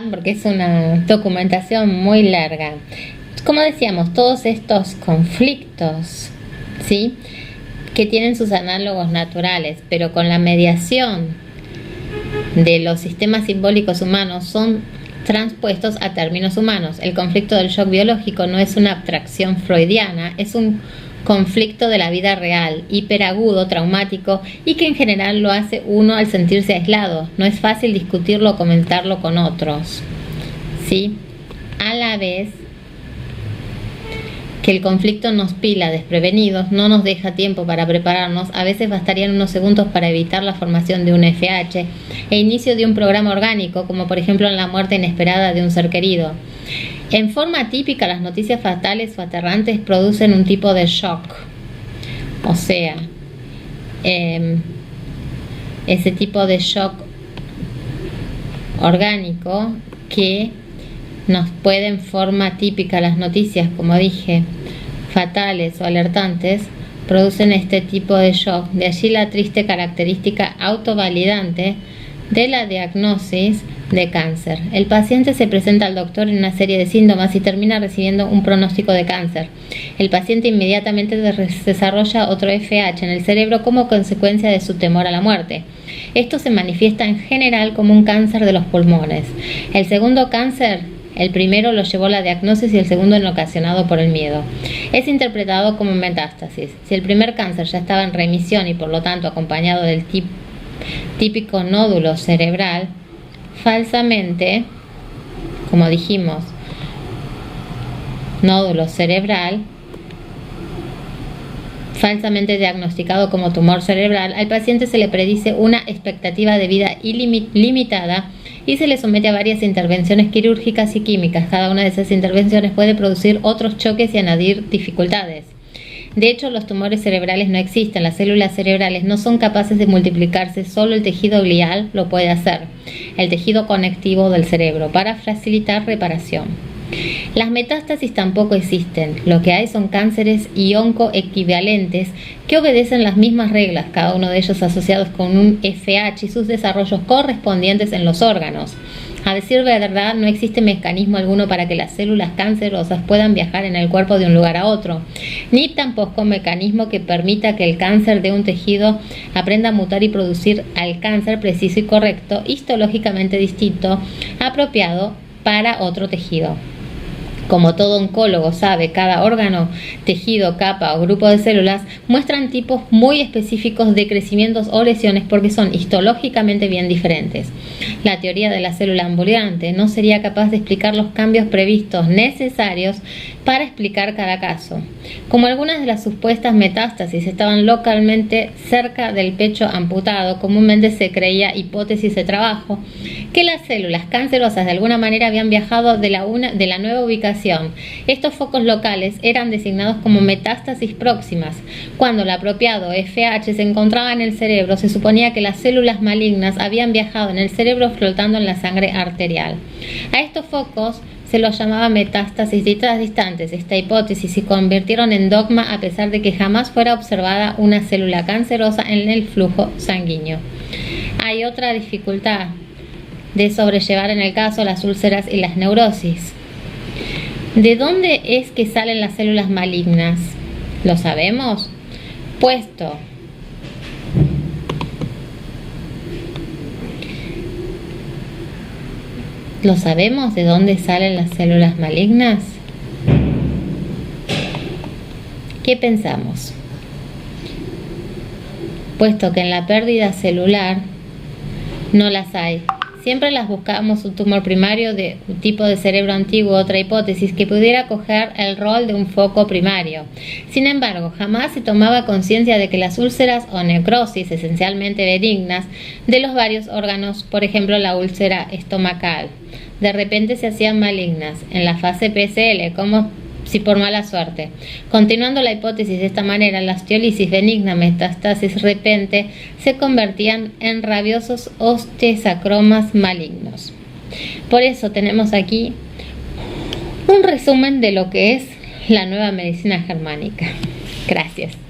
porque es una documentación muy larga. Como decíamos, todos estos conflictos, ¿sí?, que tienen sus análogos naturales, pero con la mediación de los sistemas simbólicos humanos son transpuestos a términos humanos. El conflicto del shock biológico no es una abstracción freudiana, es un conflicto de la vida real, hiperagudo, traumático, y que en general lo hace uno al sentirse aislado. No es fácil discutirlo o comentarlo con otros, ¿sí? A la vez que el conflicto nos pila desprevenidos, no nos deja tiempo para prepararnos. A veces bastarían unos segundos para evitar la formación de un FH e inicio de un programa orgánico, como por ejemplo en la muerte inesperada de un ser querido. En forma típica, las noticias fatales o aterrantes producen un tipo de shock, o sea, ese tipo de shock orgánico que nos puede, en forma típica, las noticias, como dije, fatales o alertantes, producen este tipo de shock. De allí la triste característica autovalidante de la diagnosis de cáncer. El paciente se presenta al doctor en una serie de síntomas y termina recibiendo un pronóstico de cáncer. El paciente inmediatamente desarrolla otro FH en el cerebro como consecuencia de su temor a la muerte. Esto se manifiesta en general como un cáncer de los pulmones. El segundo cáncer, el primero lo llevó la diagnosis y el segundo en ocasionado por el miedo. Es interpretado como metástasis. Si el primer cáncer ya estaba en remisión y por lo tanto acompañado del típico nódulo cerebral, falsamente, como dijimos, nódulo cerebral, falsamente diagnosticado como tumor cerebral, al paciente se le predice una expectativa de vida limitada y se le somete a varias intervenciones quirúrgicas y químicas. Cada una de esas intervenciones puede producir otros choques y añadir dificultades. De hecho, los tumores cerebrales no existen, las células cerebrales no son capaces de multiplicarse, solo el tejido glial lo puede hacer, el tejido conectivo del cerebro, para facilitar reparación. Las metástasis tampoco existen, lo que hay son cánceres y oncoequivalentes que obedecen las mismas reglas, cada uno de ellos asociados con un FH y sus desarrollos correspondientes en los órganos. A decir verdad, no existe mecanismo alguno para que las células cancerosas puedan viajar en el cuerpo de un lugar a otro, ni tampoco mecanismo que permita que el cáncer de un tejido aprenda a mutar y producir al cáncer preciso y correcto, histológicamente distinto, apropiado para otro tejido. Como todo oncólogo sabe, cada órgano, tejido, capa o grupo de células muestran tipos muy específicos de crecimientos o lesiones porque son histológicamente bien diferentes. La teoría de la célula ambulante no sería capaz de explicar los cambios previstos necesarios para explicar cada caso. Como algunas de las supuestas metástasis estaban localmente cerca del pecho amputado, comúnmente se creía, hipótesis de trabajo, que las células cancerosas de alguna manera habían viajado de la nueva ubicación. Estos focos locales eran designados como metástasis próximas. Cuando el apropiado FH se encontraba en el cerebro, se suponía que las células malignas habían viajado en el cerebro flotando en la sangre arterial. A estos focos se los llamaba metástasis distantes. Esta hipótesis se convirtieron en dogma a pesar de que jamás fuera observada una célula cancerosa en el flujo sanguíneo. Hay otra dificultad de sobrellevar en el caso las úlceras y las neurosis. ¿De dónde es que salen las células malignas? ¿Lo sabemos? Puesto ¿lo sabemos de dónde salen las células malignas? ¿Qué pensamos? Puesto que en la pérdida celular no las hay. Siempre las buscamos un tumor primario de un tipo de cerebro antiguo, otra hipótesis que pudiera coger el rol de un foco primario. Sin embargo, jamás se tomaba conciencia de que las úlceras o necrosis, esencialmente benignas, de los varios órganos, por ejemplo la úlcera estomacal, de repente se hacían malignas en la fase PCL, como si por mala suerte. Continuando la hipótesis de esta manera, la osteólisis benigna, metástasis repente, se convertían en rabiosos osteosarcomas malignos. Por eso tenemos aquí un resumen de lo que es la nueva medicina germánica. Gracias.